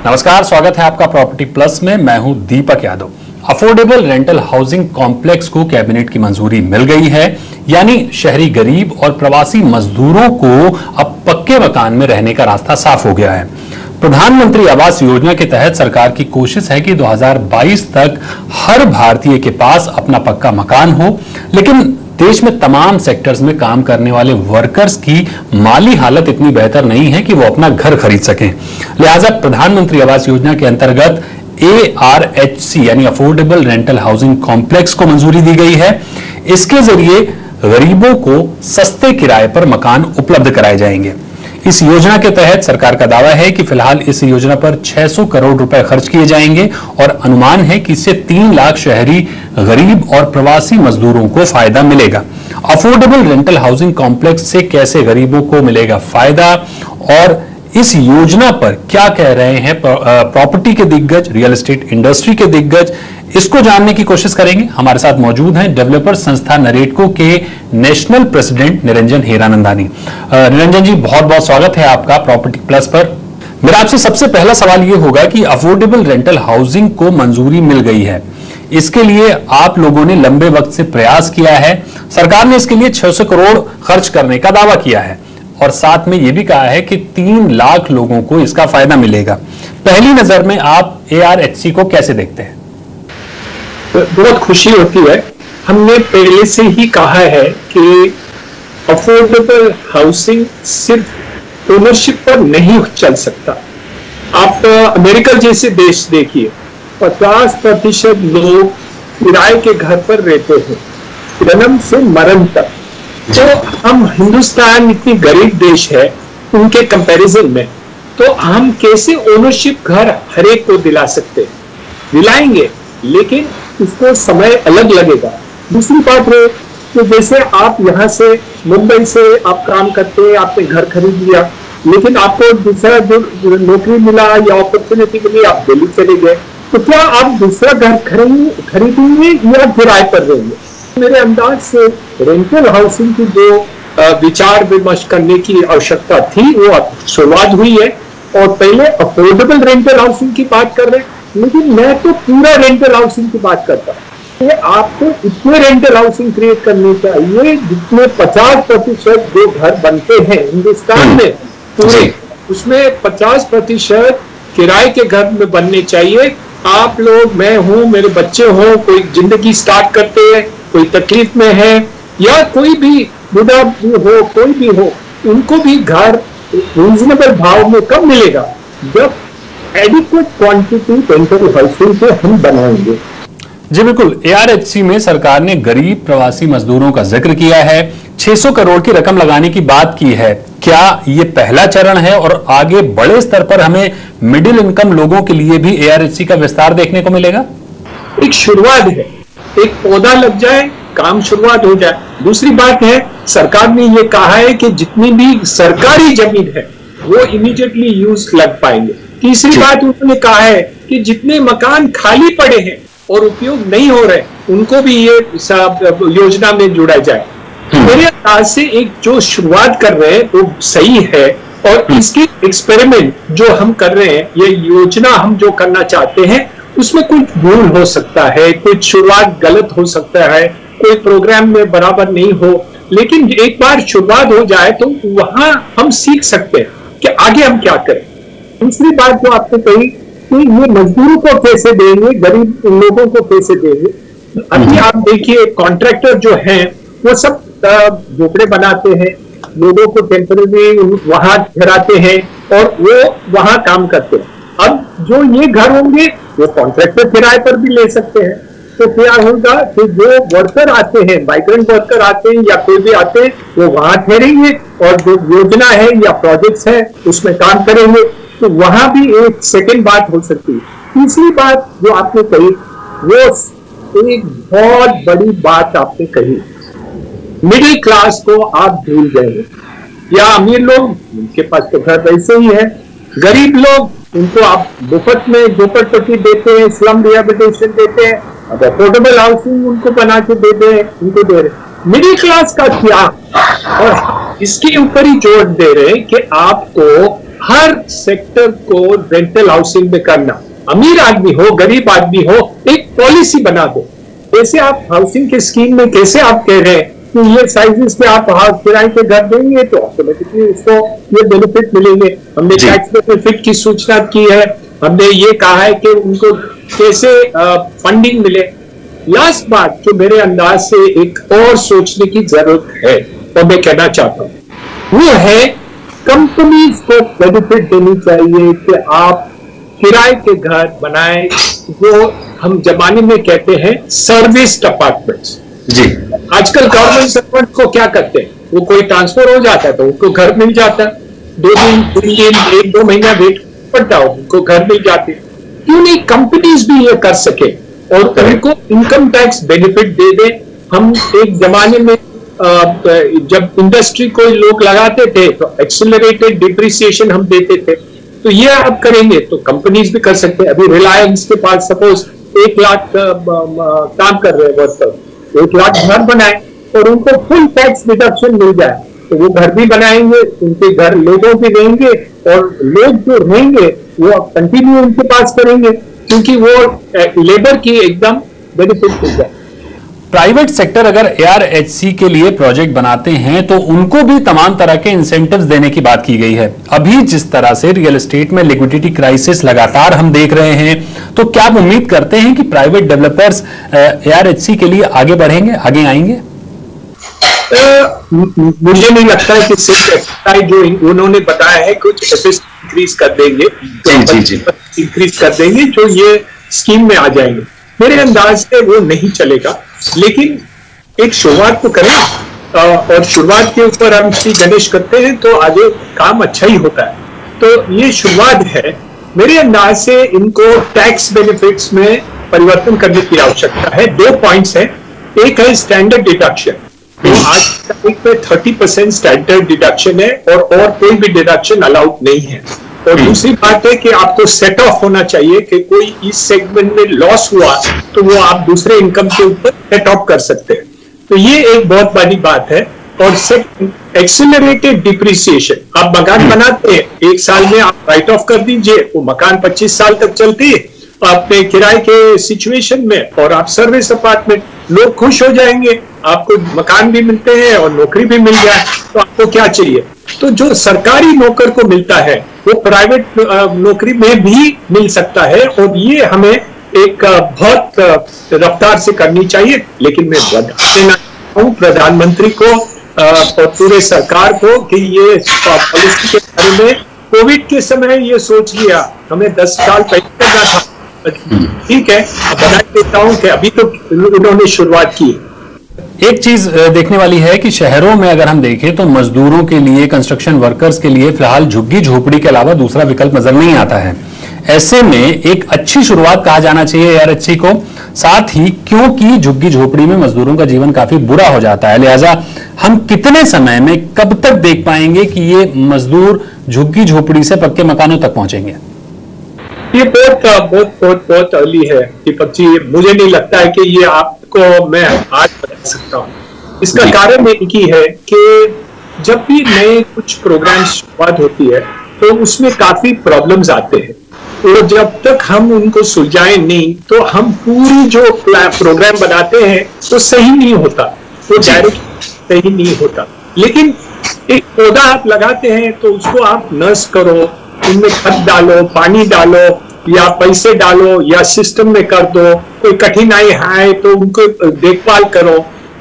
नमस्कार, स्वागत है आपका प्रॉपर्टी प्लस में। मैं हूं Deepak Yadav. Affordable rental housing complex को कैबिनेट की मंजूरी मिल गई है, यानी शहरी गरीब और प्रवासी मजदूरों को अब पक्के मकान में रहने का रास्ता साफ हो गया है। प्रधानमंत्री आवास योजना के तहत सरकार की कोशिश है कि 2022 तक हर भारतीय के पास अपना पक्का मकान हो, लेकिन देश में तमाम सेक्टर्स में काम करने वाले वर्कर्स की माली हालत इतनी बेहतर नहीं है कि वो अपना घर खरीद सकें। लिहाजा प्रधानमंत्री आवास योजना के अंतर्गत ARHC यानी अफोर्डेबल रेंटल हाउसिंग कॉम्प्लेक्स को मंजूरी दी गई है। इसके जरिए गरीबों को सस्ते किराए पर मकान उपलब्ध कराए जाएंगे। इस योजना के तहत सरकार का दावा है कि फिलहाल इस योजना पर 600 करोड़ रुपए खर्च किए जाएंगे और अनुमान है कि इससे 3 लाख शहरी गरीब और प्रवासी मजदूरों को फायदा मिलेगा। अफोर्डेबल रेंटल हाउसिंग कॉम्प्लेक्स से कैसे गरीबों को मिलेगा फायदा और इस योजना पर क्या कह रहे हैं प्रॉपर्टी के दिग्गज, रियल एस्टेट इंडस्ट्री के दिग्गज, इसको जानने की कोशिश करेंगे। हमारे साथ मौजूद हैं डेवलपर संस्था नरेटको के नेशनल प्रेसिडेंट निरंजन हीरानंदानी। निरंजन जी, बहुत बहुत स्वागत है आपका प्रॉपर्टी प्लस पर। मेरा आपसे सबसे पहला सवाल यह होगा कि अफोर्डेबल रेंटल हाउसिंग को मंजूरी मिल गई है, इसके लिए आप लोगों ने लंबे वक्त से प्रयास किया है। सरकार ने इसके लिए 600 करोड़ खर्च करने का दावा किया है और साथ में यह भी कहा है कि 3 लाख लोगों को इसका फायदा मिलेगा। पहली नजर में आप ARHC को कैसे देखते हैं? बहुत खुशी होती है। हमने पहले से ही कहा है कि अफोर्डेबल हाउसिंग सिर्फ ओनरशिप पर नहीं चल सकता। आप अमेरिका जैसे देश देखिए, 50% लोग किराए के घर पर रहते हैं, जन्म से मरण तक। तो हम हिंदुस्तान इतनी गरीब देश है, उनके कंपैरिजन में तो हम कैसे ओनरशिप घर हर एक को दिला सकते हैं? दिलाएंगे, लेकिन इसको समय अलग लगेगा। दूसरी बात है कि जैसे आप यहाँ से मुंबई से आप काम करते हैं, आपने घर खरीद लिया, लेकिन आपको दूसरा जो नौकरी मिला या अपॉर्चुनिटी मिली, आप दिल्ली चले गए, तो क्या आप दूसरा घर खरीदेंगे या किराए पर रहेंगे? मेरे अंदाज से रेंटल हाउसिंग की जो विचार विमर्श करने की आवश्यकता थी वो शुरुआत हुई है। और पहले अफोर्डेबल रेंटल हाउसिंग की बात कर रहे हैं, लेकिन मैं तो पूरा रेंटल हाउसिंग की बात करता हूँ। आपको इतने रेंटल हाउसिंग क्रिएट करने चाहिए जितने 50% जो घर बनते हैं हिंदुस्तान में पूरे, उसमें 50% किराए के घर में बनने चाहिए। आप लोग, मैं हूं, मेरे बच्चे हों, कोई जिंदगी स्टार्ट करते हैं, कोई तकलीफ में है, या कोई भी बुढ़ा हो, कोई भी हो, उनको भी घर रीजनेबल भाव में कब मिलेगा? जब एडिक्वेट क्वांटिटी रेंटल हाउसिंग से हम बनाएंगे। जी बिल्कुल। ARHC में सरकार ने गरीब प्रवासी मजदूरों का जिक्र किया है, 600 करोड़ की रकम लगाने की बात की है। क्या ये पहला चरण है और आगे बड़े स्तर पर हमें मिडिल इनकम लोगों के लिए भी ARHC का विस्तार देखने को मिलेगा? एक शुरुआत है, एक पौधा लग जाए, काम शुरुआत हो जाए। दूसरी बात है, सरकार ने ये कहा है कि जितनी भी सरकारी जमीन है वो इमीडिएटली यूज लग पाएंगे। तीसरी बात उन्होंने कहा है कि जितने मकान खाली पड़े हैं और उपयोग नहीं हो रहे, उनको भी ये योजना में जोड़ा जाए। मेरे अंदाज से एक जो शुरुआत कर रहे हैं वो सही है, और इसकी एक्सपेरिमेंट जो हम कर रहे हैं, ये योजना हम जो करना चाहते हैं, उसमें कुछ भूल हो सकता है, कुछ शुरुआत गलत हो सकता है, कोई प्रोग्राम में बराबर नहीं हो, लेकिन एक बार शुरुआत हो जाए तो वहां हम सीख सकते हैं कि आगे हम क्या करें। दूसरी बात जो आपने कही कि ये मजदूरों को कैसे देंगे, गरीब लोगों को कैसे देंगे। अभी आप देखिए, कॉन्ट्रैक्टर जो हैं वो सब झोपड़े बनाते हैं, लोगों को टेम्पररी वहां ठहराते हैं और वो वहां काम करते हैं। अब जो ये घर होंगे वो कॉन्ट्रैक्टर किराए पर भी ले सकते हैं। तो क्या होगा कि जो वर्कर आते हैं, माइग्रेंट वर्कर आते हैं या कोई भी आते हैं, वो वहां ठहरेंगे और जो योजना है या प्रोजेक्ट्स है उसमें काम करेंगे। तो वहां भी एक सेकंड बात हो सकती है। तीसरी बात जो आपने कही, वो एक बहुत बड़ी बात आपने कही, मिडिल क्लास को आप भूल गए। या अमीर लोग, उनके पास तो घर वैसे ही है, गरीब लोग, उनको आप मुफ्त में झोपड़पट्टी देते हैं, स्लम रिहेबिलिटेशन देते हैं, अब अफोर्डेबल हाउसिंग उनको बना के दे दे, उनको दे रहे। मिडिल क्लास का क्या? और इसके ऊपर ही जोर दे रहे हैं कि आपको हर सेक्टर को रेंटल हाउसिंग में करना, अमीर आदमी हो गरीब आदमी हो, एक पॉलिसी बना दो। जैसे आप हाउसिंग के स्कीम में कैसे आप कह रहे हैं कि ये साइजेस पे आप किराए के घर देंगे तो ऑटोमेटिकली उसको ये बेनिफिट मिलेंगे। हमने टैक्स बेनिफिट की सूचना की है, हमने ये कहा है कि उनको कैसे फंडिंग मिले। लास्ट बात जो मेरे अंदाज से एक और सोचने की जरूरत है और मैं कहना चाहता हूं वो है कंपनीज को बेनिफिट देनी चाहिए कि आप किराए के घर बनाए, जो हम जमाने में कहते हैं सर्विस्ड अपार्टमेंट्स। जी, आजकल गवर्नमेंट सर्वेंट को क्या करते हैं, वो कोई ट्रांसफर हो जाता है तो उनको घर मिल जाता है, 2 दिन 3 दिन 1-2 महीना वेट पड़ता है, उनको घर मिल जाते हैं। क्यों नहीं कंपनीज भी ये कर सके और उनको इनकम टैक्स बेनिफिट दे दे। हम एक जमाने में जब इंडस्ट्री को लोग लगाते थे तो एक्सेलरेटेड डिप्रिसिएशन हम देते थे, तो ये आप करेंगे तो कंपनीज भी कर सकते हैं। अभी रिलायंस के पास सपोज 1 लाख काम कर रहे हैं वर्कर, 1 लाख घर बनाए और उनको फुल टैक्स डिडक्शन मिल जाए तो वो घर भी बनाएंगे, उनके घर लोगों भी रहेंगे और लोग जो रहेंगे वो कंटिन्यू उनके पास करेंगे क्योंकि वो लेबर की एकदम बेनिफिट मिल जाए। प्राइवेट सेक्टर अगर ARHC के लिए प्रोजेक्ट बनाते हैं तो उनको भी तमाम तरह के इंसेंटिव्स देने की बात की गई है। अभी जिस तरह से रियल एस्टेट में लिक्विडिटी क्राइसिस लगातार हम देख रहे हैं, तो क्या आप उम्मीद करते हैं कि प्राइवेट डेवलपर्स ARHC के लिए आगे बढ़ेंगे, आगे आएंगे? मुझे नहीं लगता है कि सिर्फ जो उन्होंने बताया है कुछ इंक्रीज कर देंगे, इंक्रीज कर देंगे जो ये स्कीम में आ जाएंगे। मेरे अंदाज से वो नहीं चलेगा, लेकिन एक शुरुआत तो करें और शुरुआत के ऊपर हम श्री गणेश करते हैं तो आगे काम अच्छा ही होता है। तो ये शुरुआत है। मेरे अंदाज से इनको टैक्स बेनिफिट्स में परिवर्तन करने की आवश्यकता है। 2 पॉइंट्स हैं, एक है स्टैंडर्ड डिडक्शन, तो आज तारीख पे 30% स्टैंडर्ड डिडक्शन है और कोई भी डिडक्शन अलाउड नहीं है। और दूसरी बात है कि आपको सेट ऑफ होना चाहिए कि कोई इस सेगमेंट में लॉस हुआ तो वो आप दूसरे इनकम के ऊपर सेट ऑफ कर सकते हैं। तो ये एक बहुत बड़ी बात है। और एक्सेलरेटेड डिप्रिसिएशन, आप मकान बनाते हैं 1 साल में आप राइट ऑफ कर दीजिए, वो मकान 25 साल तक चलती है अपने किराए के सिचुएशन में और आप सर्विस अपार्टमेंट, लोग खुश हो जाएंगे, आपको मकान भी मिलते हैं और नौकरी भी मिल जाए, तो आपको क्या चाहिए। तो जो सरकारी नौकर को मिलता है वो प्राइवेट नौकरी में भी मिल सकता है और ये हमें एक बहुत रफ्तार से करनी चाहिए। लेकिन मैं बधाई देना चाहता हूँ प्रधानमंत्री को और पूरे सरकार को कि ये पॉलिसी के बारे में कोविड के समय ये सोच लिया, हमें 10 साल पहले करना था। ठीक है, बधाई देता हूँ कि अभी तो उन्होंने शुरुआत की। एक चीज देखने वाली है कि शहरों में अगर हम देखें तो मजदूरों के लिए, कंस्ट्रक्शन वर्कर्स के लिए फिलहाल झुग्गी झोपड़ी के अलावा दूसरा विकल्प नजर नहीं आता है। ऐसे में एक अच्छी शुरुआत कहा जाना चाहिए ARHC को, साथ ही क्योंकि झुग्गी झोपड़ी में मजदूरों का जीवन काफी बुरा हो जाता है, लिहाजा हम कितने समय में, कब तक देख पाएंगे कि ये मजदूर झुग्गी झोपड़ी से पक्के मकानों तक पहुंचेंगे? ये बहुत अर्ली है दीपक जी। मुझे नहीं लगता है कि ये आपको मैं आज बता सकता हूँ। इसका कारण एक ही है कि जब भी नए कुछ प्रोग्राम शुरुआत होती है तो उसमें काफी प्रॉब्लम्स आते हैं और जब तक हम उनको सुलझाएं नहीं तो हम पूरी जो प्रोग्राम बनाते हैं तो सही नहीं होता, तो डायरेक्ट सही नहीं होता। लेकिन एक पौधा आप लगाते हैं तो उसको आप नर्स करो, उनमें खाद डालो, पानी डालो या पैसे डालो या सिस्टम में कर दो। कोई कठिनाई है तो उनको देखभाल करो,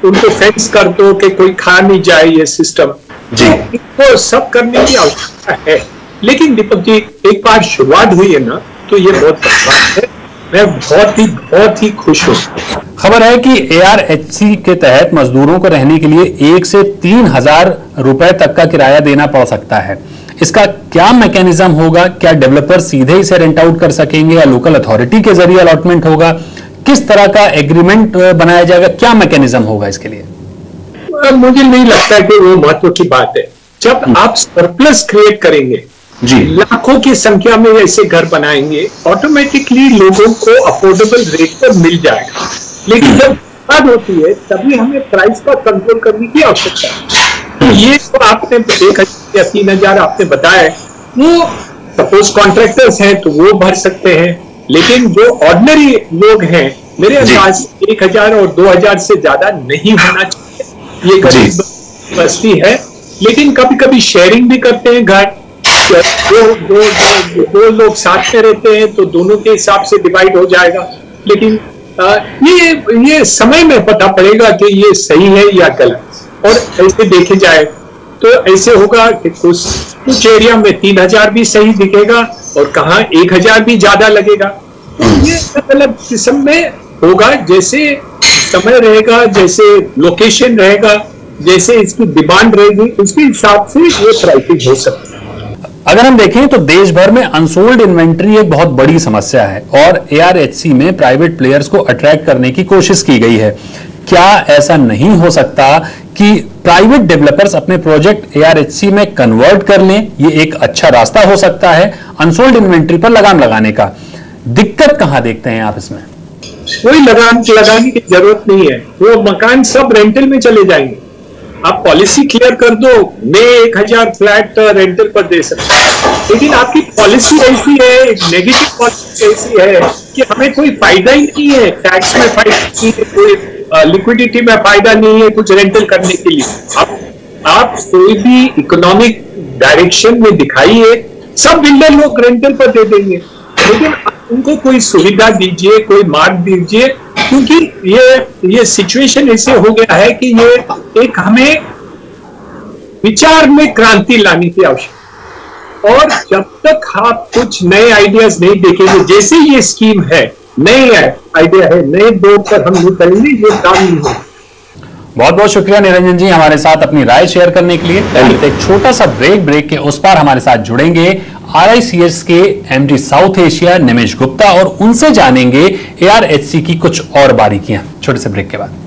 उनको फेंस कर दो कि कोई खा नहीं जाए ये सिस्टम। जी, तो सब करने की आवश्यकता है। लेकिन दीपक जी एक बार शुरुआत हुई है ना तो ये बहुत अच्छा है। मैं बहुत ही खुश हूँ। खबर है कि ARHC के तहत मजदूरों को रहने के लिए 1 से 3 हजार रुपए तक का किराया देना पड़ सकता है। इसका क्या मैकेनिज्म होगा? क्या डेवलपर सीधे इसे रेंट आउट कर सकेंगे या लोकल अथॉरिटी के जरिए अलॉटमेंट होगा? किस तरह का एग्रीमेंट बनाया जाएगा? क्या मैकेनिज्म होगा इसके लिए? मुझे नहीं लगता कि वो महत्व की बात है। जब आप सरप्लस क्रिएट करेंगे जी, लाखों की संख्या में ऐसे घर बनाएंगे, ऑटोमेटिकली लोगों को अफोर्डेबल रेट पर मिल जाएगा। लेकिन जब बात होती है तभी हमें प्राइस का कंट्रोल करने की आवश्यकता है। तो ये तो आपने 1,000 या 3,000 आपने बताया, वो सपोज कॉन्ट्रैक्टर्स हैं तो वो भर सकते हैं, लेकिन जो ऑर्डिनरी लोग हैं मेरे अंदाज से 1000 और 2000 से ज्यादा नहीं होना चाहिए। ये गरीब बस्ती है, लेकिन कभी कभी शेयरिंग भी करते हैं घर, दो लोग साथ में रहते हैं तो दोनों के हिसाब से डिवाइड हो जाएगा। लेकिन ये समय में पता पड़ेगा कि ये सही है या गलत, और ऐसे देखे जाए तो ऐसे होगा कि कुछ एरिया में 3000 भी सही दिखेगा और कहाँ 1000 भी ज्यादा लगेगा। तो ये अलग किस्म में होगा, जैसे समय रहेगा, जैसे लोकेशन रहेगा, जैसे इसकी डिमांड रहेगी, उसके हिसाब से ये प्राइसिंग हो सकती है। अगर हम देखें तो देश भर में अनसोल्ड इन्वेंट्री एक बहुत बड़ी समस्या है और ARHC में प्राइवेट प्लेयर्स को अट्रैक्ट करने की कोशिश की गई है। क्या ऐसा नहीं हो सकता कि प्राइवेट डेवलपर्स अपने प्रोजेक्ट ARHC में कन्वर्ट कर लें? ये एक अच्छा रास्ता हो सकता है अनसोल्ड इन्वेंट्री पर लगाम लगाने का। दिक्कत कहां देखते हैं आप इसमें? कोई लगाम लगाने की जरूरत नहीं है, वो मकान सब रेंटल में चले जाएंगे। आप पॉलिसी क्लियर कर दो, मैं 1000 फ्लैट रेंटल पर दे सकता हूं, लेकिन आपकी पॉलिसी ऐसी है, नेगेटिव पॉलिसी ऐसी है कि हमें कोई फायदा ही नहीं है, टैक्स में फायदा नहीं है, कोई लिक्विडिटी में फायदा नहीं है कुछ रेंटल करने के लिए। आप कोई भी इकोनॉमिक डायरेक्शन में दिखाइए, सब बिल्डर लोग रेंटल पर दे देंगे, लेकिन उनको कोई सुविधा दीजिए, कोई मार्ग दीजिए, क्योंकि ये सिचुएशन ऐसे हो गया है कि ये एक हमें विचार में क्रांति लाने की आवश्यकता। और जब तक आप कुछ नए आइडियाज नहीं देखेंगे, जैसे ये स्कीम है, नए आइडिया है, नए दौर पर हम नहीं करेंगे, ये काम नहीं होगा। बहुत बहुत शुक्रिया निरंजन जी हमारे साथ अपनी राय शेयर करने के लिए। एक छोटा सा ब्रेक के उस पार हमारे साथ जुड़ेंगे RICS के MD साउथ एशिया निमेश गुप्ता और उनसे जानेंगे ARHC की कुछ और बारीकियां छोटे से ब्रेक के बाद।